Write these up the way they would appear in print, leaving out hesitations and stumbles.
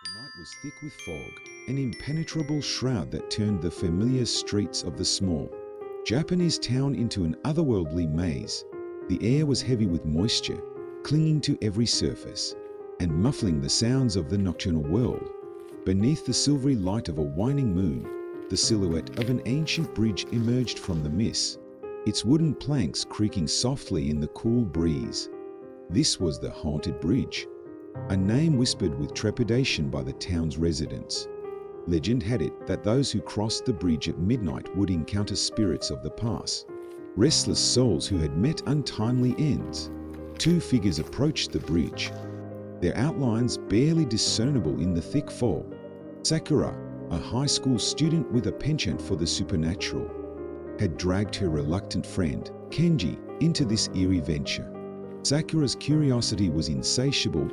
The night was thick with fog, an impenetrable shroud that turned the familiar streets of the small Japanese town into an otherworldly maze. The air was heavy with moisture, clinging to every surface and muffling the sounds of the nocturnal world. Beneath the silvery light of a waning moon, the silhouette of an ancient bridge emerged from the mist, its wooden planks creaking softly in the cool breeze. This was the Haunted Bridge, a name whispered with trepidation by the town's residents. Legend had it that those who crossed the bridge at midnight would encounter spirits of the past, restless souls who had met untimely ends. Two figures approached the bridge, their outlines barely discernible in the thick fog. Sakura, a high school student with a penchant for the supernatural, had dragged her reluctant friend, Kenji, into this eerie venture. Sakura's curiosity was insatiable,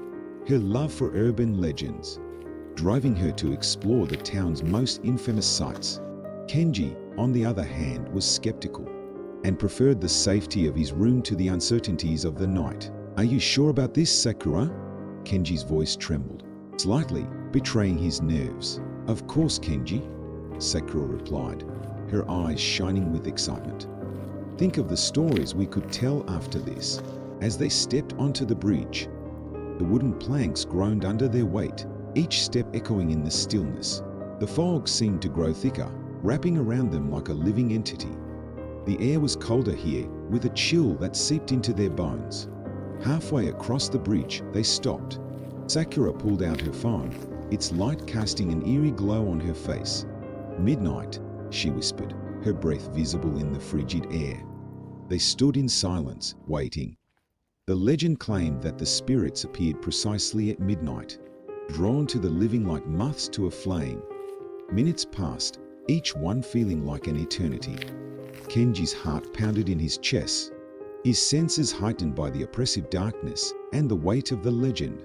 her love for urban legends driving her to explore the town's most infamous sites. Kenji, on the other hand, was skeptical and preferred the safety of his room to the uncertainties of the night. "Are you sure about this, Sakura?" Kenji's voice trembled, slightly betraying his nerves. "Of course, Kenji," Sakura replied, her eyes shining with excitement. "Think of the stories we could tell after this." As they stepped onto the bridge, the wooden planks groaned under their weight, each step echoing in the stillness. The fog seemed to grow thicker, wrapping around them like a living entity. The air was colder here, with a chill that seeped into their bones. Halfway across the bridge, they stopped. Sakura pulled out her phone, its light casting an eerie glow on her face. "Midnight," she whispered, her breath visible in the frigid air. They stood in silence, waiting. The legend claimed that the spirits appeared precisely at midnight, drawn to the living like moths to a flame. Minutes passed, each one feeling like an eternity. Kenji's heart pounded in his chest, his senses heightened by the oppressive darkness and the weight of the legend.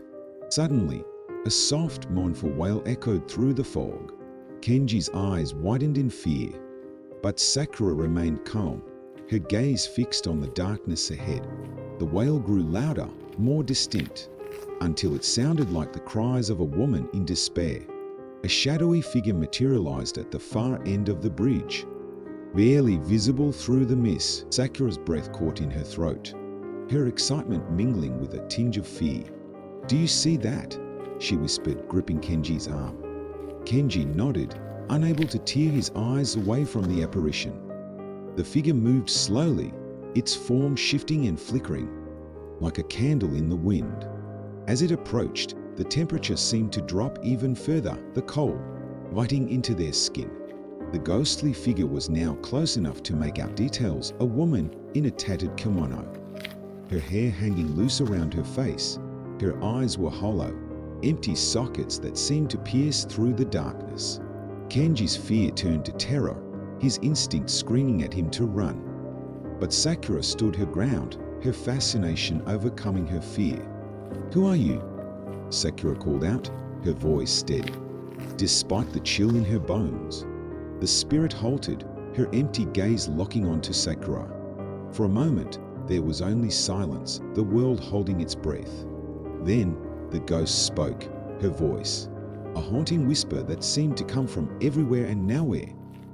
Suddenly, a soft, mournful wail echoed through the fog. Kenji's eyes widened in fear, but Sakura remained calm, her gaze fixed on the darkness ahead. The wail grew louder, more distinct, until it sounded like the cries of a woman in despair. A shadowy figure materialized at the far end of the bridge, barely visible through the mist. Sakura's breath caught in her throat, her excitement mingling with a tinge of fear. "Do you see that?" she whispered, gripping Kenji's arm. Kenji nodded, unable to tear his eyes away from the apparition. The figure moved slowly, its form shifting and flickering, like a candle in the wind. As it approached, the temperature seemed to drop even further, the cold biting into their skin. The ghostly figure was now close enough to make out details: a woman in a tattered kimono, her hair hanging loose around her face. Her eyes were hollow, empty sockets that seemed to pierce through the darkness. Kenji's fear turned to terror, his instinct screaming at him to run. But Sakura stood her ground, her fascination overcoming her fear. "Who are you?" Sakura called out, her voice steady, despite the chill in her bones. The spirit halted, her empty gaze locking onto Sakura. For a moment, there was only silence, the world holding its breath. Then, the ghost spoke, her voice, a haunting whisper that seemed to come from everywhere and nowhere.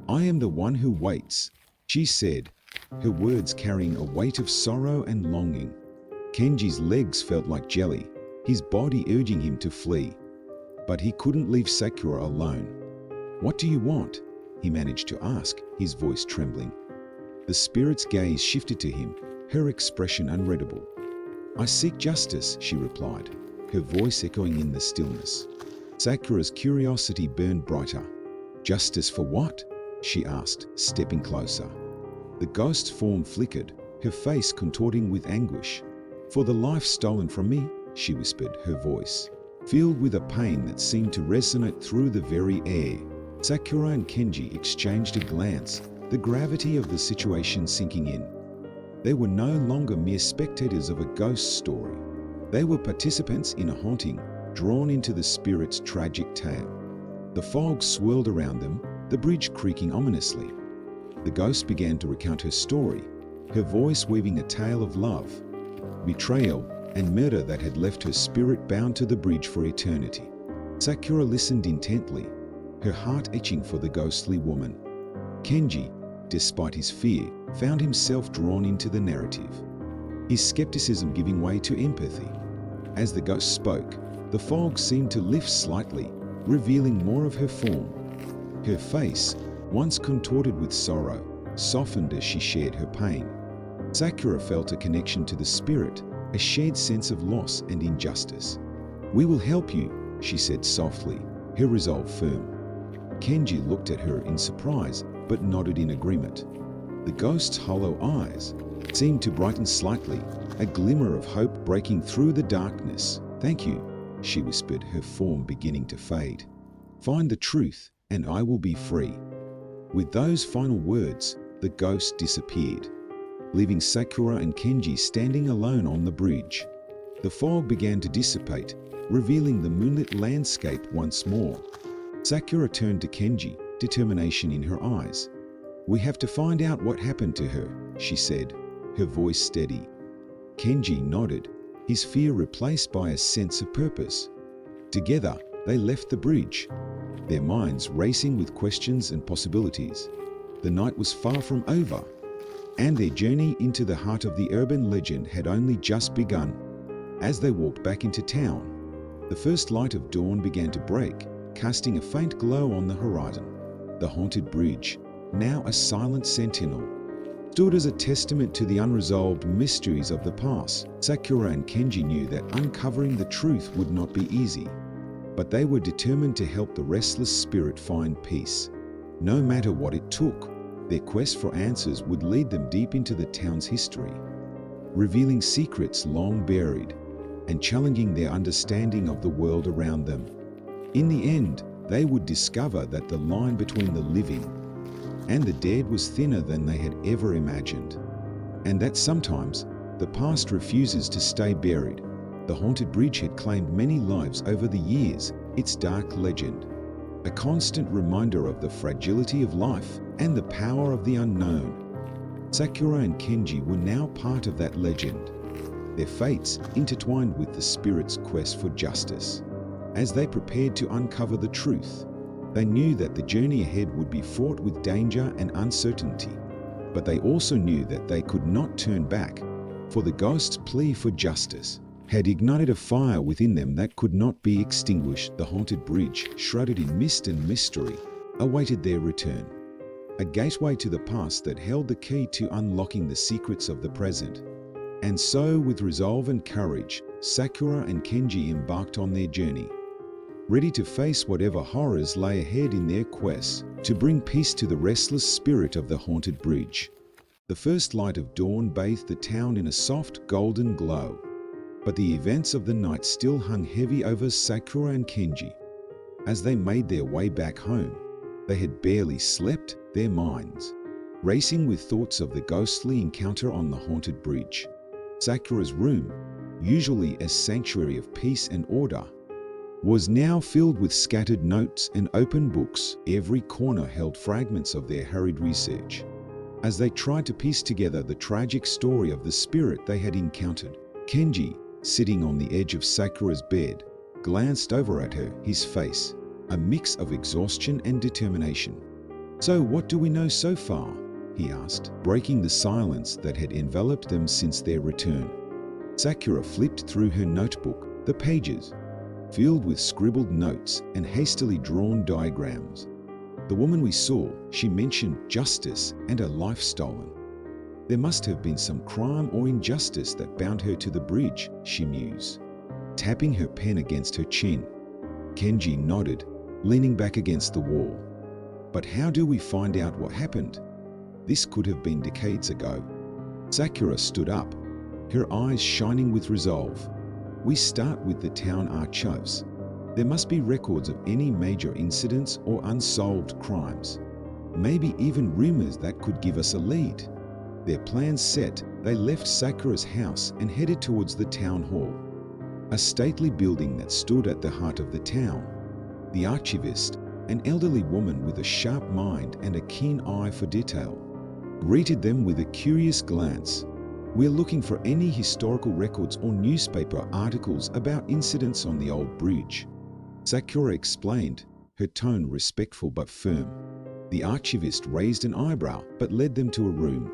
"I am the one who waits," she said, her words carrying a weight of sorrow and longing. Kenji's legs felt like jelly, his body urging him to flee. But he couldn't leave Sakura alone. "What do you want?" he managed to ask, his voice trembling. The spirit's gaze shifted to him, her expression unreadable. "I seek justice," she replied, her voice echoing in the stillness. Sakura's curiosity burned brighter. "Justice for what?" she asked, stepping closer. The ghost's form flickered, her face contorting with anguish. "For the life stolen from me," she whispered, her voice filled with a pain that seemed to resonate through the very air. Sakura and Kenji exchanged a glance, the gravity of the situation sinking in. They were no longer mere spectators of a ghost story. They were participants in a haunting, drawn into the spirit's tragic tale. The fog swirled around them, the bridge creaking ominously. The ghost began to recount her story, her voice weaving a tale of love, betrayal, and murder that had left her spirit bound to the bridge for eternity. Sakura listened intently, her heart itching for the ghostly woman. Kenji, despite his fear, found himself drawn into the narrative, his skepticism giving way to empathy. As the ghost spoke, the fog seemed to lift slightly, revealing more of her form. Her face, once contorted with sorrow, softened as she shared her pain. Sakura felt a connection to the spirit, a shared sense of loss and injustice. "We will help you," she said softly, her resolve firm. Kenji looked at her in surprise, but nodded in agreement. The ghost's hollow eyes seemed to brighten slightly, a glimmer of hope breaking through the darkness. "Thank you," she whispered, her form beginning to fade. "Find the truth, and I will be free." With those final words, the ghost disappeared, leaving Sakura and Kenji standing alone on the bridge. The fog began to dissipate, revealing the moonlit landscape once more. Sakura turned to Kenji, determination in her eyes. "We have to find out what happened to her," she said, her voice steady. Kenji nodded, his fear replaced by a sense of purpose. Together, they left the bridge, their minds racing with questions and possibilities. The night was far from over, and their journey into the heart of the urban legend had only just begun. As they walked back into town, the first light of dawn began to break, casting a faint glow on the horizon. The haunted bridge, now a silent sentinel, stood as a testament to the unresolved mysteries of the past. Sakura and Kenji knew that uncovering the truth would not be easy, but they were determined to help the restless spirit find peace. No matter what it took, their quest for answers would lead them deep into the town's history, revealing secrets long buried and challenging their understanding of the world around them. In the end, they would discover that the line between the living and the dead was thinner than they had ever imagined, and that sometimes the past refuses to stay buried. The haunted bridge had claimed many lives over the years, its dark legend, a constant reminder of the fragility of life and the power of the unknown. Sakura and Kenji were now part of that legend, their fates intertwined with the spirit's quest for justice. As they prepared to uncover the truth, they knew that the journey ahead would be fraught with danger and uncertainty, but they also knew that they could not turn back, for the ghost's plea for justice had ignited a fire within them that could not be extinguished. The haunted bridge, shrouded in mist and mystery, awaited their return, a gateway to the past that held the key to unlocking the secrets of the present. And so, with resolve and courage, Sakura and Kenji embarked on their journey, ready to face whatever horrors lay ahead in their quest to bring peace to the restless spirit of the haunted bridge. The first light of dawn bathed the town in a soft golden glow, but the events of the night still hung heavy over Sakura and Kenji. As they made their way back home, they had barely slept, their minds racing with thoughts of the ghostly encounter on the haunted bridge. Sakura's room, usually a sanctuary of peace and order, was now filled with scattered notes and open books. Every corner held fragments of their hurried research, as they tried to piece together the tragic story of the spirit they had encountered. Kenji, sitting on the edge of Sakura's bed, glanced over at her, his face a mix of exhaustion and determination. "So what do we know so far?" he asked, breaking the silence that had enveloped them since their return. Sakura flipped through her notebook, the pages filled with scribbled notes and hastily drawn diagrams. "The woman we saw, she mentioned justice and a life stolen. There must have been some crime or injustice that bound her to the bridge," she mused, tapping her pen against her chin. Kenji nodded, leaning back against the wall. "But how do we find out what happened? This could have been decades ago." Sakura stood up, her eyes shining with resolve. "We start with the town archives. There must be records of any major incidents or unsolved crimes, maybe even rumors that could give us a lead." Their plans set, they left Sakura's house and headed towards the town hall, a stately building that stood at the heart of the town. The archivist, an elderly woman with a sharp mind and a keen eye for detail, greeted them with a curious glance. "We're looking for any historical records or newspaper articles about incidents on the old bridge. Sakura explained, her tone respectful but firm. The archivist raised an eyebrow but led them to a room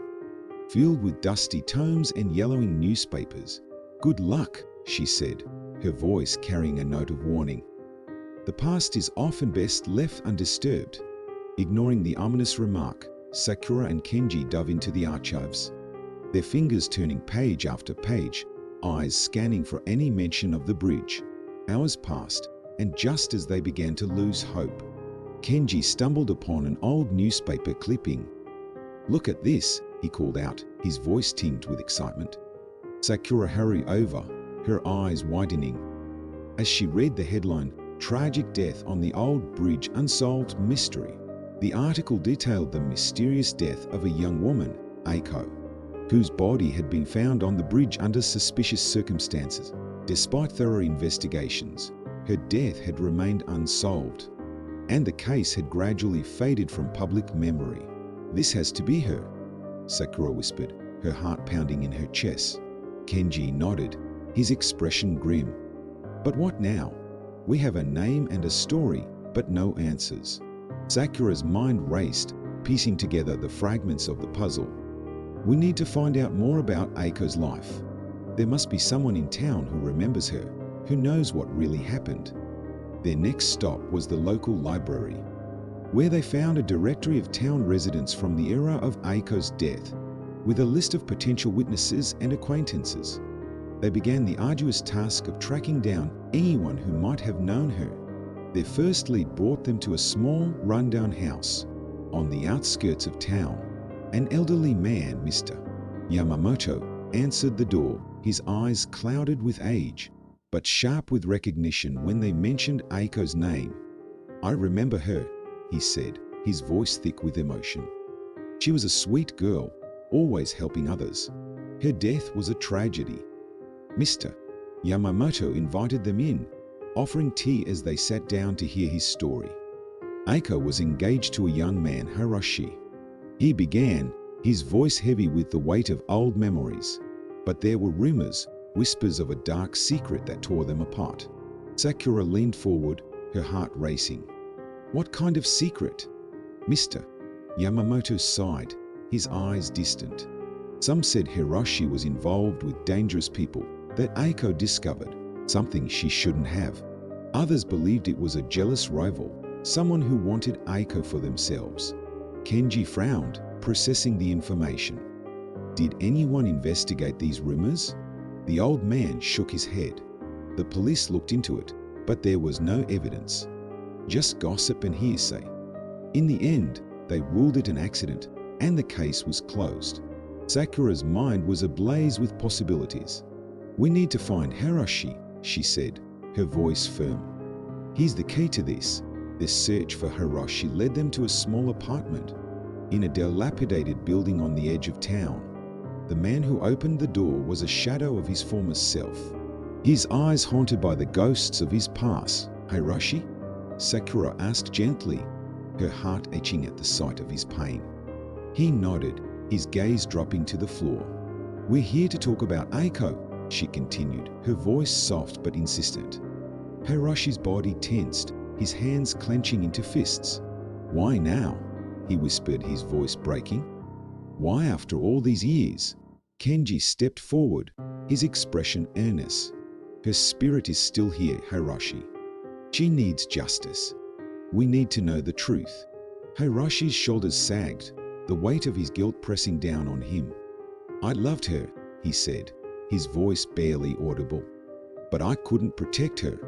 filled with dusty tomes and yellowing newspapers. "Good luck," she said, her voice carrying a note of warning. "The past is often best left undisturbed." Ignoring the ominous remark, Sakura and Kenji dove into the archives, their fingers turning page after page, eyes scanning for any mention of the bridge. Hours passed, and just as they began to lose hope, Kenji stumbled upon an old newspaper clipping. "Look at this," he called out, his voice tinged with excitement. Sakura hurried over, her eyes widening. As she read the headline, "Tragic Death on the Old Bridge Unsolved Mystery," the article detailed the mysterious death of a young woman, Eiko, whose body had been found on the bridge under suspicious circumstances. Despite thorough investigations, her death had remained unsolved, and the case had gradually faded from public memory. "This has to be her," Sakura whispered, her heart pounding in her chest. Kenji nodded, his expression grim. "But what now? We have a name and a story, but no answers." Sakura's mind raced, piecing together the fragments of the puzzle. "We need to find out more about Eiko's life. There must be someone in town who remembers her, who knows what really happened." Their next stop was the local library, where they found a directory of town residents from the era of Eiko's death, with a list of potential witnesses and acquaintances. They began the arduous task of tracking down anyone who might have known her. Their first lead brought them to a small, rundown house on the outskirts of town. An elderly man, Mr. Yamamoto, answered the door, his eyes clouded with age, but sharp with recognition when they mentioned Eiko's name. "I remember her," he said, his voice thick with emotion. "She was a sweet girl, always helping others. Her death was a tragedy." Mr. Yamamoto invited them in, offering tea as they sat down to hear his story. Eiko was engaged to a young man, Hiroshi. He began, his voice heavy with the weight of old memories. But there were rumors, whispers of a dark secret that tore them apart. Sakura leaned forward, her heart racing. "What kind of secret?" Mr. Yamamoto sighed, his eyes distant. "Some said Hiroshi was involved with dangerous people that Eiko discovered, something she shouldn't have. Others believed it was a jealous rival, someone who wanted Eiko for themselves." Kenji frowned, processing the information. Did anyone investigate these rumors? The old man shook his head. The police looked into it, but there was no evidence. Just gossip and hearsay. In the end, they ruled it an accident, and the case was closed. Sakura's mind was ablaze with possibilities. "We need to find Hiroshi," she said, her voice firm. "He's the key to this." Their search for Hiroshi led them to a small apartment in a dilapidated building on the edge of town. The man who opened the door was a shadow of his former self, his eyes haunted by the ghosts of his past. "Hiroshi?" Sakura asked gently, her heart aching at the sight of his pain. He nodded, his gaze dropping to the floor. "We're here to talk about Eiko," she continued, her voice soft but insistent. Hiroshi's body tensed, his hands clenching into fists. "Why now?" he whispered, his voice breaking. "Why after all these years?" Kenji stepped forward, his expression earnest. "Her spirit is still here, Hiroshi. She needs justice. We need to know the truth." Hiroshi's shoulders sagged, the weight of his guilt pressing down on him. "I loved her," he said, his voice barely audible. "But I couldn't protect her."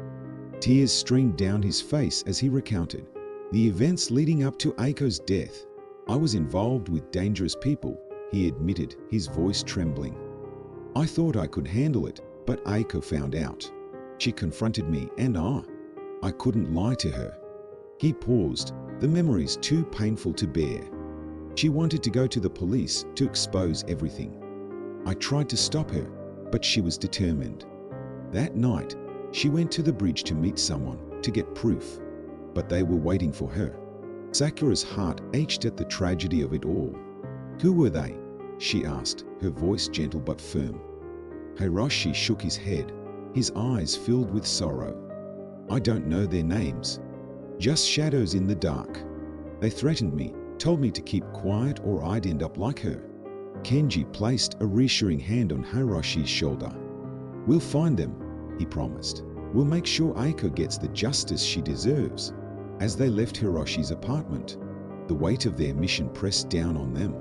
Tears streamed down his face as he recounted the events leading up to Eiko's death. "I was involved with dangerous people," he admitted, his voice trembling. "I thought I could handle it, but Eiko found out. She confronted me and I couldn't lie to her." He paused, the memories too painful to bear. "She wanted to go to the police to expose everything. I tried to stop her, but she was determined. That night, she went to the bridge to meet someone, to get proof, but they were waiting for her." Sakura's heart ached at the tragedy of it all. "Who were they?" she asked, her voice gentle but firm. Hiroshi shook his head, his eyes filled with sorrow. I don't know their names. Just shadows in the dark. They threatened me, told me to keep quiet or I'd end up like her. Kenji placed a reassuring hand on Hiroshi's shoulder. We'll find them, he promised. We'll make sure Aiko gets the justice she deserves. As they left Hiroshi's apartment, the weight of their mission pressed down on them.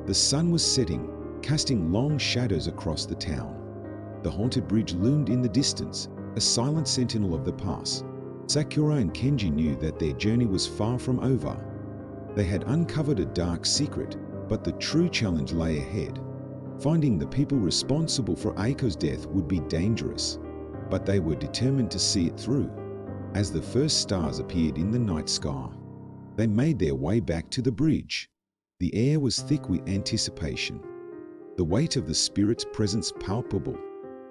The sun was setting, casting long shadows across the town. The haunted bridge loomed in the distance, a silent sentinel of the pass. Sakura and Kenji knew that their journey was far from over. They had uncovered a dark secret, but the true challenge lay ahead. Finding the people responsible for Aiko's death would be dangerous, but they were determined to see it through. As the first stars appeared in the night sky, they made their way back to the bridge. The air was thick with anticipation, the weight of the spirit's presence palpable.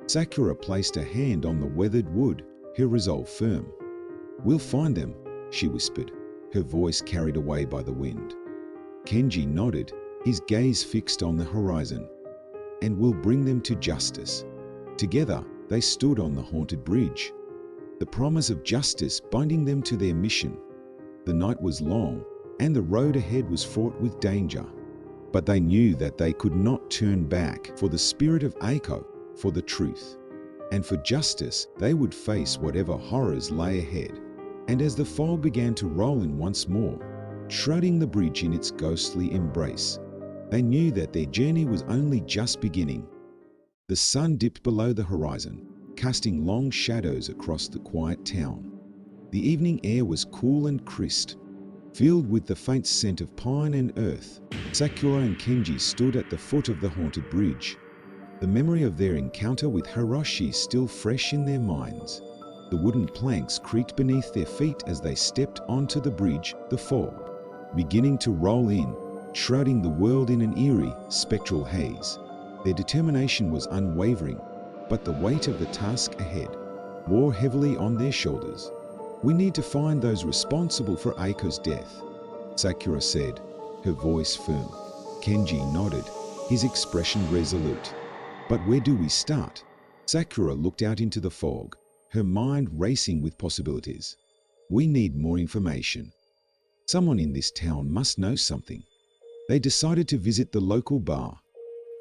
Sakura placed a hand on the weathered wood, her resolve firm. We'll find them, she whispered, her voice carried away by the wind. Kenji nodded, his gaze fixed on the horizon. And we'll bring them to justice. Together, they stood on the haunted bridge, the promise of justice binding them to their mission. The night was long, and the road ahead was fraught with danger. But they knew that they could not turn back. For the spirit of Aiko, for the truth, and for justice, they would face whatever horrors lay ahead. And as the fog began to roll in once more, shrouding the bridge in its ghostly embrace, they knew that their journey was only just beginning. The sun dipped below the horizon, casting long shadows across the quiet town. The evening air was cool and crisp, filled with the faint scent of pine and earth. Sakura and Kenji stood at the foot of the haunted bridge, the memory of their encounter with Hiroshi still fresh in their minds. The wooden planks creaked beneath their feet as they stepped onto the bridge, the fog beginning to roll in, shrouding the world in an eerie, spectral haze. Their determination was unwavering, but the weight of the task ahead bore heavily on their shoulders. We need to find those responsible for Aiko's death, Sakura said, her voice firm. Kenji nodded, his expression resolute. But where do we start? Sakura looked out into the fog, her mind racing with possibilities. We need more information. Someone in this town must know something. They decided to visit the local bar,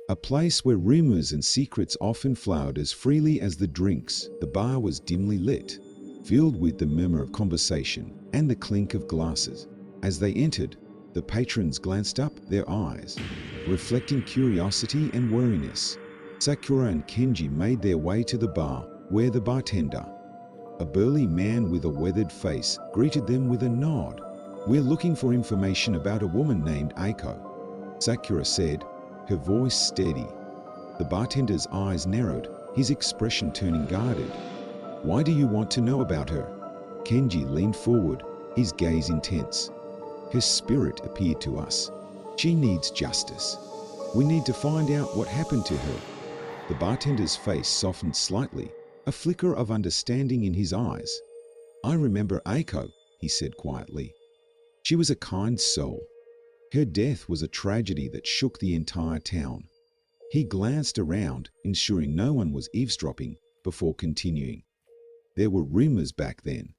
a place where rumors and secrets often flowered as freely as the drinks. The bar was dimly lit, filled with the murmur of conversation and the clink of glasses. As they entered, the patrons glanced up, their eyes reflecting curiosity and wariness. Sakura and Kenji made their way to the bar, where the bartender, a burly man with a weathered face, greeted them with a nod. We're looking for information about a woman named Aiko, Sakura said, her voice steady. The bartender's eyes narrowed, his expression turning guarded. Why do you want to know about her? Kenji leaned forward, his gaze intense. Her spirit appeared to us. She needs justice. We need to find out what happened to her. The bartender's face softened slightly, a flicker of understanding in his eyes. I remember Aiko, he said quietly. She was a kind soul. Her death was a tragedy that shook the entire town. He glanced around, ensuring no one was eavesdropping, before continuing. There were rumors back then,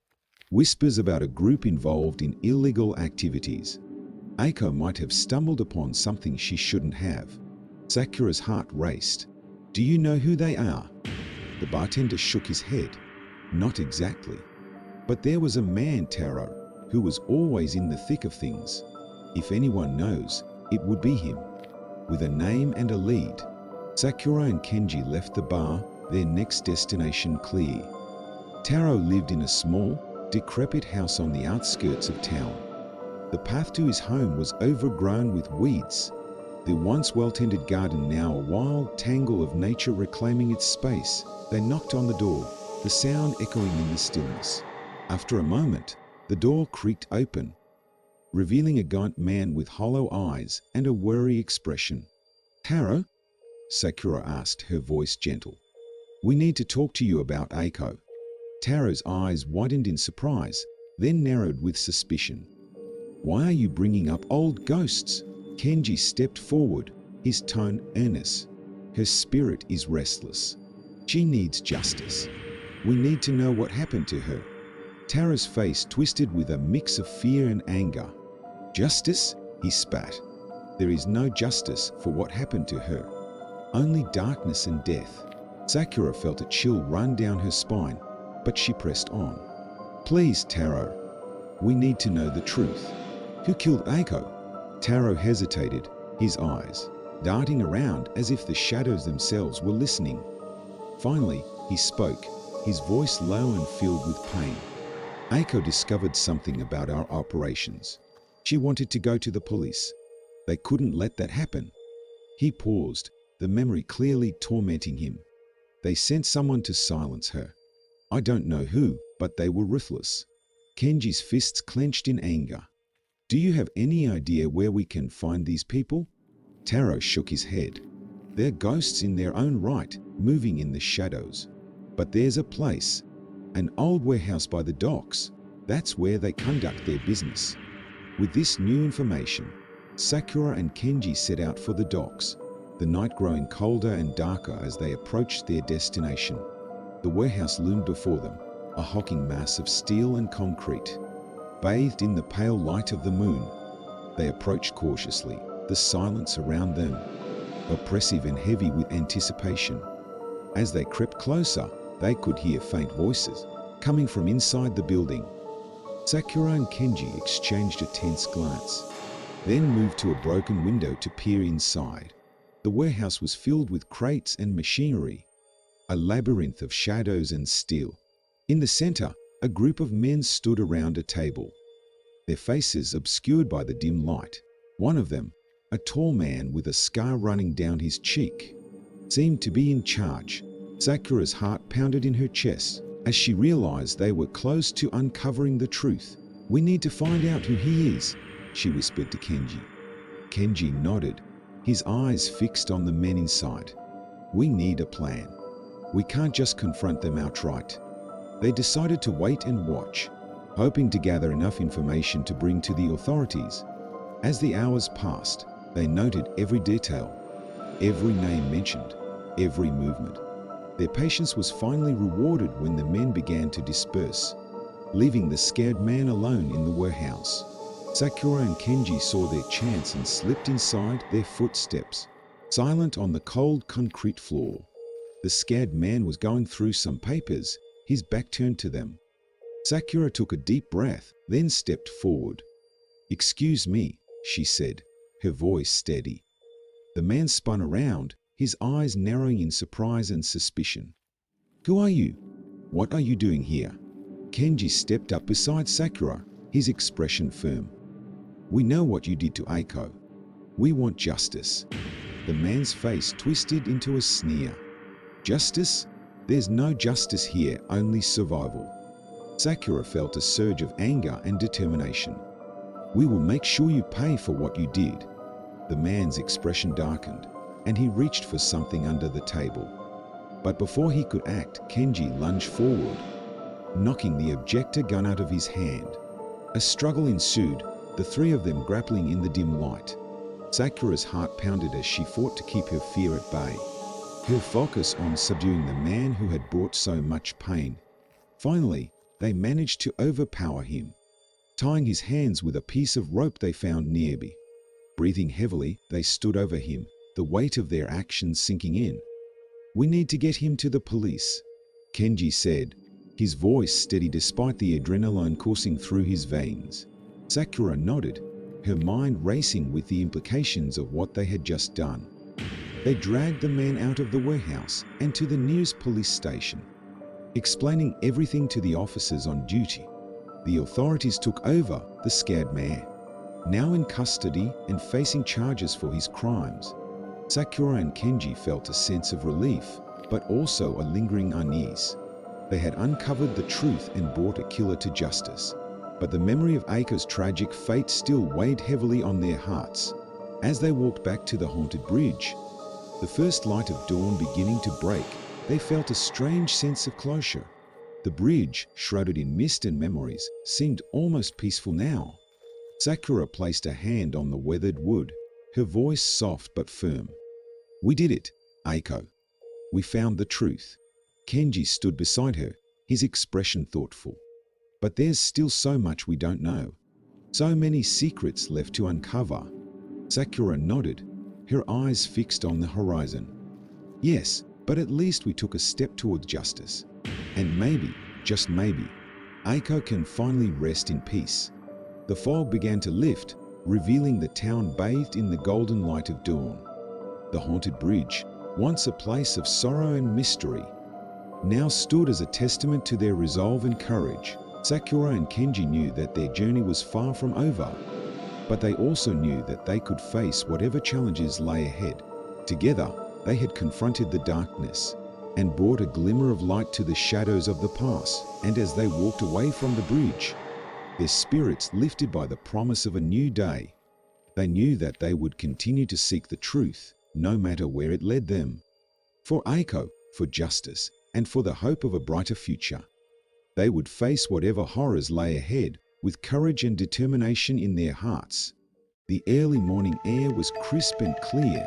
whispers about a group involved in illegal activities. Aiko might have stumbled upon something she shouldn't have. Sakura's heart raced. Do you know who they are? The bartender shook his head. Not exactly. But there was a man, Taro, who was always in the thick of things. If anyone knows, it would be him. With a name and a lead, Sakura and Kenji left the bar, their next destination clear. Taro lived in a small, decrepit house on the outskirts of town. The path to his home was overgrown with weeds, the once well-tended garden now a wild tangle of nature reclaiming its space. They knocked on the door, the sound echoing in the stillness. After a moment, the door creaked open, revealing a gaunt man with hollow eyes and a wary expression. Taro? Sakura asked, her voice gentle. We need to talk to you about Aiko. Taro's eyes widened in surprise, then narrowed with suspicion. Why are you bringing up old ghosts? Kenji stepped forward, his tone earnest. Her spirit is restless. She needs justice. We need to know what happened to her. Taro's face twisted with a mix of fear and anger. Justice? He spat. There is no justice for what happened to her. Only darkness and death. Sakura felt a chill run down her spine, but she pressed on. Please, Taro. We need to know the truth. Who killed Aiko? Taro hesitated, his eyes darting around as if the shadows themselves were listening. Finally, he spoke, his voice low and filled with pain. Aiko discovered something about our operations. She wanted to go to the police. They couldn't let that happen. He paused, the memory clearly tormenting him. They sent someone to silence her. I don't know who, but they were ruthless. Kenji's fists clenched in anger. Do you have any idea where we can find these people? Taro shook his head. They're ghosts in their own right, moving in the shadows. But there's a place, an old warehouse by the docks. That's where they conduct their business. With this new information, Sakura and Kenji set out for the docks, the night growing colder and darker as they approached their destination. The warehouse loomed before them, a hulking mass of steel and concrete. Bathed in the pale light of the moon, they approached cautiously, the silence around them oppressive and heavy with anticipation. As they crept closer, they could hear faint voices coming from inside the building. Sakura and Kenji exchanged a tense glance, then moved to a broken window to peer inside. The warehouse was filled with crates and machinery, a labyrinth of shadows and steel. In the center, a group of men stood around a table, their faces obscured by the dim light. One of them, a tall man with a scar running down his cheek, seemed to be in charge. Sakura's heart pounded in her chest as she realized they were close to uncovering the truth. We need to find out who he is, she whispered to Kenji. Kenji nodded, his eyes fixed on the men inside. We need a plan. We can't just confront them outright. They decided to wait and watch, hoping to gather enough information to bring to the authorities. As the hours passed, they noted every detail, every name mentioned, every movement. Their patience was finally rewarded when the men began to disperse, leaving the scared man alone in the warehouse. Sakura and Kenji saw their chance and slipped inside, their footsteps silent on the cold concrete floor. The scared man was going through some papers, his back turned to them. Sakura took a deep breath, then stepped forward. Excuse me, she said, her voice steady. The man spun around, his eyes narrowing in surprise and suspicion. Who are you? What are you doing here? Kenji stepped up beside Sakura, his expression firm. We know what you did to Aiko. We want justice. The man's face twisted into a sneer. Justice? There's no justice here, only survival. Sakura felt a surge of anger and determination. We will make sure you pay for what you did. The man's expression darkened, and he reached for something under the table. But before he could act, Kenji lunged forward, knocking the objector gun out of his hand. A struggle ensued, the three of them grappling in the dim light. Sakura's heart pounded as she fought to keep her fear at bay, her focus on subduing the man who had brought so much pain. Finally, they managed to overpower him, tying his hands with a piece of rope they found nearby. Breathing heavily, they stood over him, the weight of their actions sinking in. We need to get him to the police, Kenji said, his voice steady despite the adrenaline coursing through his veins. Sakura nodded, her mind racing with the implications of what they had just done. They dragged the man out of the warehouse and to the nearest police station, explaining everything to the officers on duty. The authorities took over the scared man, now in custody and facing charges for his crimes. Sakura and Kenji felt a sense of relief, but also a lingering unease. They had uncovered the truth and brought a killer to justice, but the memory of Aiko's tragic fate still weighed heavily on their hearts. As they walked back to the haunted bridge, the first light of dawn beginning to break, they felt a strange sense of closure. The bridge, shrouded in mist and memories, seemed almost peaceful now. Sakura placed a hand on the weathered wood, her voice soft but firm. We did it, Aiko. We found the truth. Kenji stood beside her, his expression thoughtful. But there's still so much we don't know. So many secrets left to uncover. Sakura nodded, her eyes fixed on the horizon. Yes, but at least we took a step towards justice. And maybe, just maybe, Eiko can finally rest in peace. The fog began to lift, revealing the town bathed in the golden light of dawn. The haunted bridge, once a place of sorrow and mystery, now stood as a testament to their resolve and courage. Sakura and Kenji knew that their journey was far from over, but they also knew that they could face whatever challenges lay ahead. Together, they had confronted the darkness and brought a glimmer of light to the shadows of the past. And as they walked away from the bridge, their spirits lifted by the promise of a new day, they knew that they would continue to seek the truth, no matter where it led them. For Eiko, for justice, and for the hope of a brighter future. They would face whatever horrors lay ahead with courage and determination in their hearts. The early morning air was crisp and clear,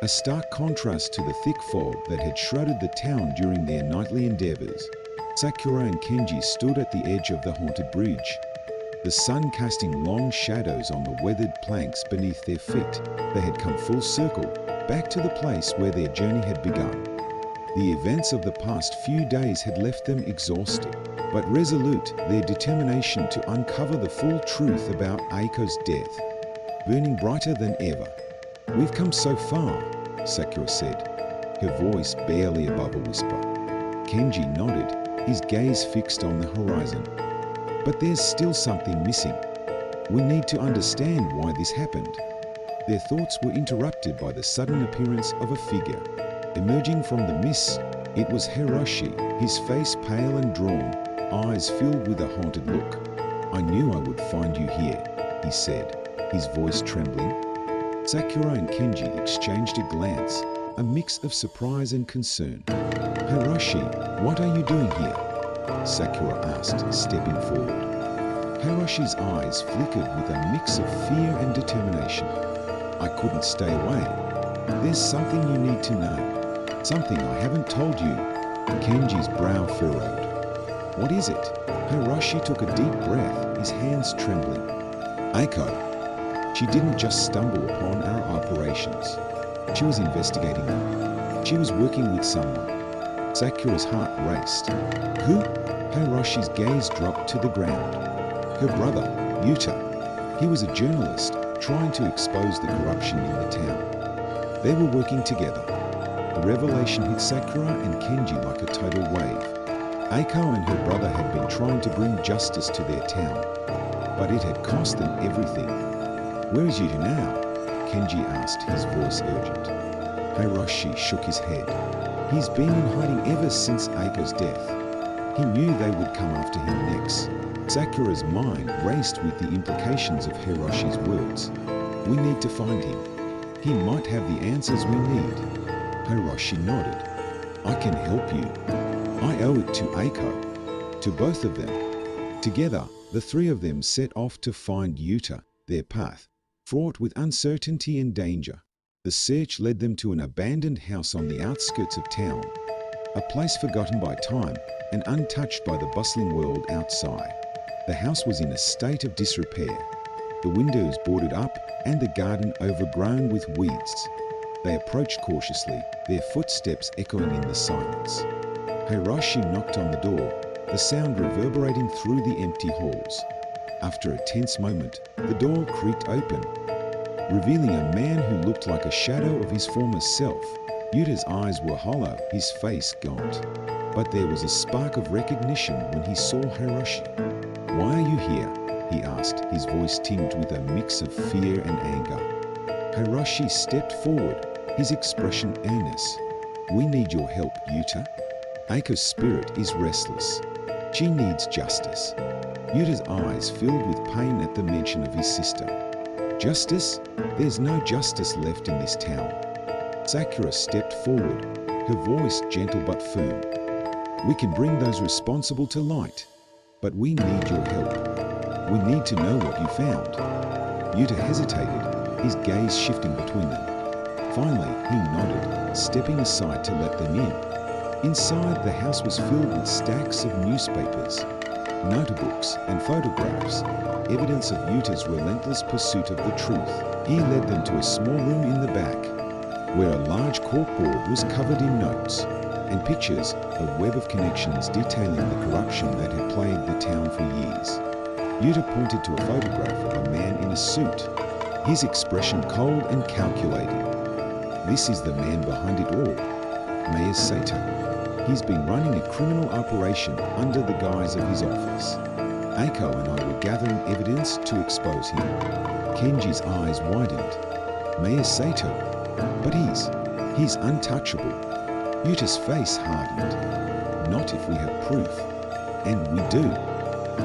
a stark contrast to the thick fog that had shrouded the town during their nightly endeavors. Sakura and Kenji stood at the edge of the haunted bridge, the sun casting long shadows on the weathered planks beneath their feet. They had come full circle, back to the place where their journey had begun. The events of the past few days had left them exhausted, but resolute, their determination to uncover the full truth about Eiko's death, burning brighter than ever. "We've come so far," Sakura said, her voice barely above a whisper. Kenji nodded, his gaze fixed on the horizon. "But there's still something missing. We need to understand why this happened." Their thoughts were interrupted by the sudden appearance of a figure. Emerging from the mist, it was Hiroshi, his face pale and drawn, eyes filled with a haunted look. "I knew I would find you here," he said, his voice trembling. Sakura and Kenji exchanged a glance, a mix of surprise and concern. "Hiroshi, what are you doing here?" Sakura asked, stepping forward. Hiroshi's eyes flickered with a mix of fear and determination. "I couldn't stay away. There's something you need to know. Something I haven't told you." Kenji's brow furrowed. "What is it?" Hiroshi took a deep breath, his hands trembling. "Eiko. She didn't just stumble upon our operations. She was investigating them. She was working with someone." Sakura's heart raced. "Who?" Hiroshi's gaze dropped to the ground. "Her brother, Yuta. He was a journalist, trying to expose the corruption in the town. They were working together." The revelation hit Sakura and Kenji like a tidal wave. Eiko and her brother had been trying to bring justice to their town, but it had cost them everything. "Where is Yuta now?" Kenji asked, his voice urgent. Hiroshi shook his head. "He's been in hiding ever since Eiko's death. He knew they would come after him next." Sakura's mind raced with the implications of Hiroshi's words. "We need to find him. He might have the answers we need." Hiroshi nodded. "I can help you. I owe it to Eiko, to both of them." Together, the three of them set off to find Yuta, their path, fraught with uncertainty and danger. The search led them to an abandoned house on the outskirts of town, a place forgotten by time and untouched by the bustling world outside. The house was in a state of disrepair, the windows boarded up and the garden overgrown with weeds. They approached cautiously, their footsteps echoing in the silence. Hiroshi knocked on the door, the sound reverberating through the empty halls. After a tense moment, the door creaked open, revealing a man who looked like a shadow of his former self. Yuta's eyes were hollow, his face gaunt. But there was a spark of recognition when he saw Hiroshi. "Why are you here?" he asked, his voice tinged with a mix of fear and anger. Hiroshi stepped forward, his expression earnest. "We need your help, Yuta. Eiko's spirit is restless. She needs justice." Yuta's eyes filled with pain at the mention of his sister. "Justice? There's no justice left in this town." Sakura stepped forward, her voice gentle but firm. "We can bring those responsible to light, but we need your help. We need to know what you found." Yuta hesitated, his gaze shifting between them. Finally, he nodded, stepping aside to let them in. Inside, the house was filled with stacks of newspapers, notebooks, and photographs, evidence of Yuta's relentless pursuit of the truth. He led them to a small room in the back, where a large corkboard was covered in notes and pictures, a web of connections detailing the corruption that had plagued the town for years. Yuta pointed to a photograph of a man in a suit, his expression cold and calculating. This is the man behind it all, Mayor Sato. He's been running a criminal operation under the guise of his office. Eiko and I were gathering evidence to expose him. Kenji's eyes widened. Mayor Sato? But he's untouchable. Yuta's face hardened. Not if we have proof. And we do.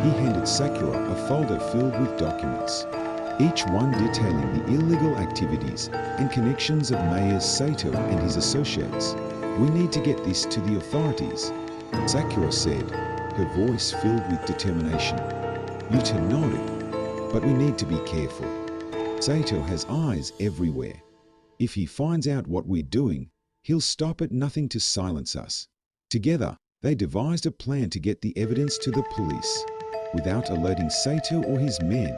He handed Sakura a folder filled with documents, each one detailing the illegal activities and connections of Mayor Sato and his associates. We need to get this to the authorities, Sakura said, her voice filled with determination. Yuta nodded, but we need to be careful. Sato has eyes everywhere. If he finds out what we're doing, he'll stop at nothing to silence us. Together, they devised a plan to get the evidence to the police, without alerting Sato or his men.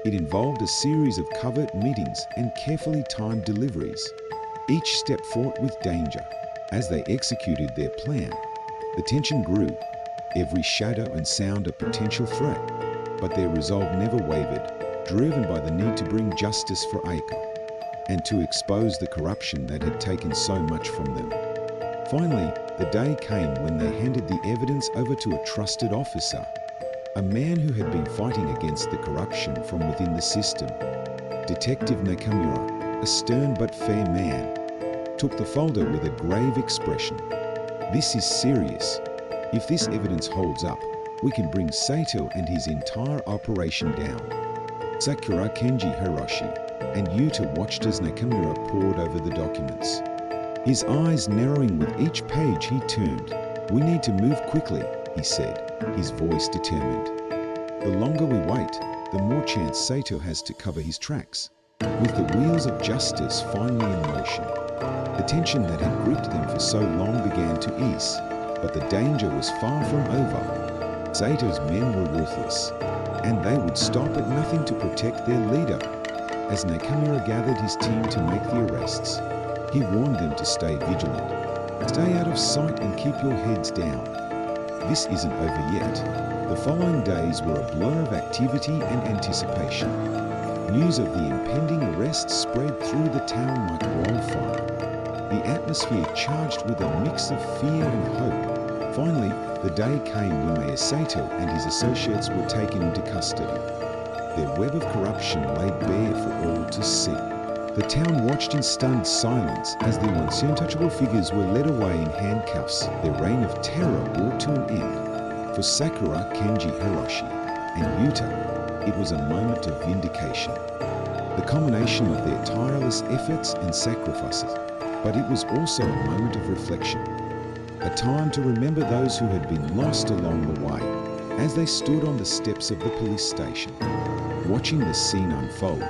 It involved a series of covert meetings and carefully timed deliveries, each step fraught with danger. As they executed their plan, the tension grew, every shadow and sound a potential threat, but their resolve never wavered, driven by the need to bring justice for Eiko and to expose the corruption that had taken so much from them. Finally, the day came when they handed the evidence over to a trusted officer, a man who had been fighting against the corruption from within the system. Detective Nakamura, a stern but fair man, took the folder with a grave expression. This is serious. If this evidence holds up, we can bring Sato and his entire operation down. Sakura, Kenji, Hiroshi, and Yuta watched as Nakamura pored over the documents, his eyes narrowing with each page he turned. We need to move quickly, he said, his voice determined. The longer we wait, the more chance Sato has to cover his tracks. With the wheels of justice finally in motion, the tension that had gripped them for so long began to ease, but the danger was far from over. Sato's men were ruthless, and they would stop at nothing to protect their leader. As Nakamura gathered his team to make the arrests, he warned them to stay vigilant. Stay out of sight and keep your heads down. This isn't over yet. The following days were a blur of activity and anticipation. News of the impending arrests spread through the town like wildfire. The atmosphere charged with a mix of fear and hope. Finally, the day came when Mayor Sato and his associates were taken into custody. Their web of corruption laid bare for all to see. The town watched in stunned silence as the once untouchable figures were led away in handcuffs. Their reign of terror brought to an end. For Sakura, Kenji, Hiroshi, and Yuta, it was a moment of vindication. The culmination of their tireless efforts and sacrifices. But it was also a moment of reflection. A time to remember those who had been lost along the way. As they stood on the steps of the police station, watching the scene unfold,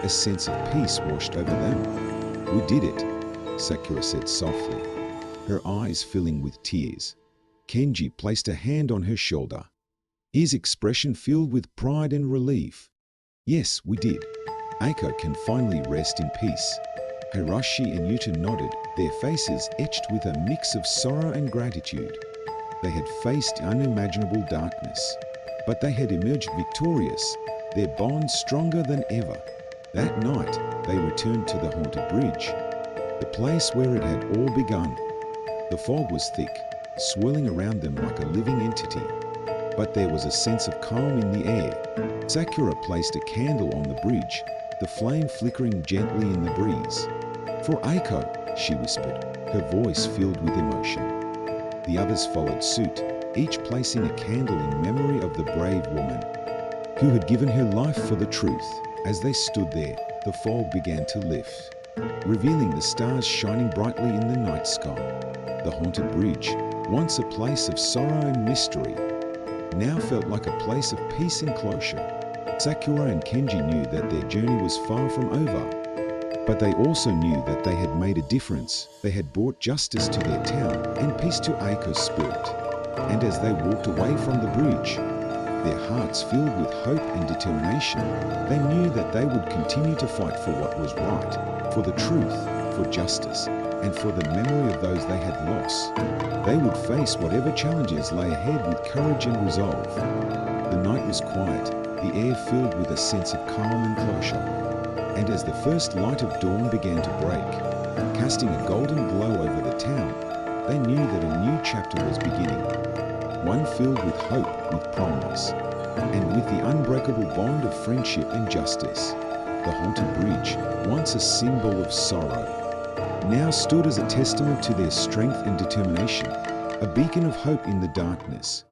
a sense of peace washed over them. We did it, Sakura said softly, her eyes filling with tears. Kenji placed a hand on her shoulder, his expression filled with pride and relief. Yes, we did. Eiko can finally rest in peace. Hiroshi and Yuta nodded, their faces etched with a mix of sorrow and gratitude. They had faced unimaginable darkness, but they had emerged victorious, their bond stronger than ever. That night, they returned to the haunted bridge, the place where it had all begun. The fog was thick, swirling around them like a living entity, but there was a sense of calm in the air. Sakura placed a candle on the bridge, the flame flickering gently in the breeze. For Eiko, she whispered, her voice filled with emotion. The others followed suit, each placing a candle in memory of the brave woman who had given her life for the truth. As they stood there, the fog began to lift, revealing the stars shining brightly in the night sky. The haunted bridge, once a place of sorrow and mystery, now felt like a place of peace and closure. Sakura and Kenji knew that their journey was far from over, but they also knew that they had made a difference. They had brought justice to their town and peace to Eiko's spirit. And as they walked away from the bridge, their hearts filled with hope and determination, they knew that they would continue to fight for what was right, for the truth, for justice, and for the memory of those they had lost. They would face whatever challenges lay ahead with courage and resolve. The night was quiet, the air filled with a sense of calm and closure. And as the first light of dawn began to break, casting a golden glow over the town, they knew that a new chapter was beginning. One filled with hope, with promise, and with the unbreakable bond of friendship and justice. The haunted bridge, once a symbol of sorrow, now stood as a testament to their strength and determination, a beacon of hope in the darkness.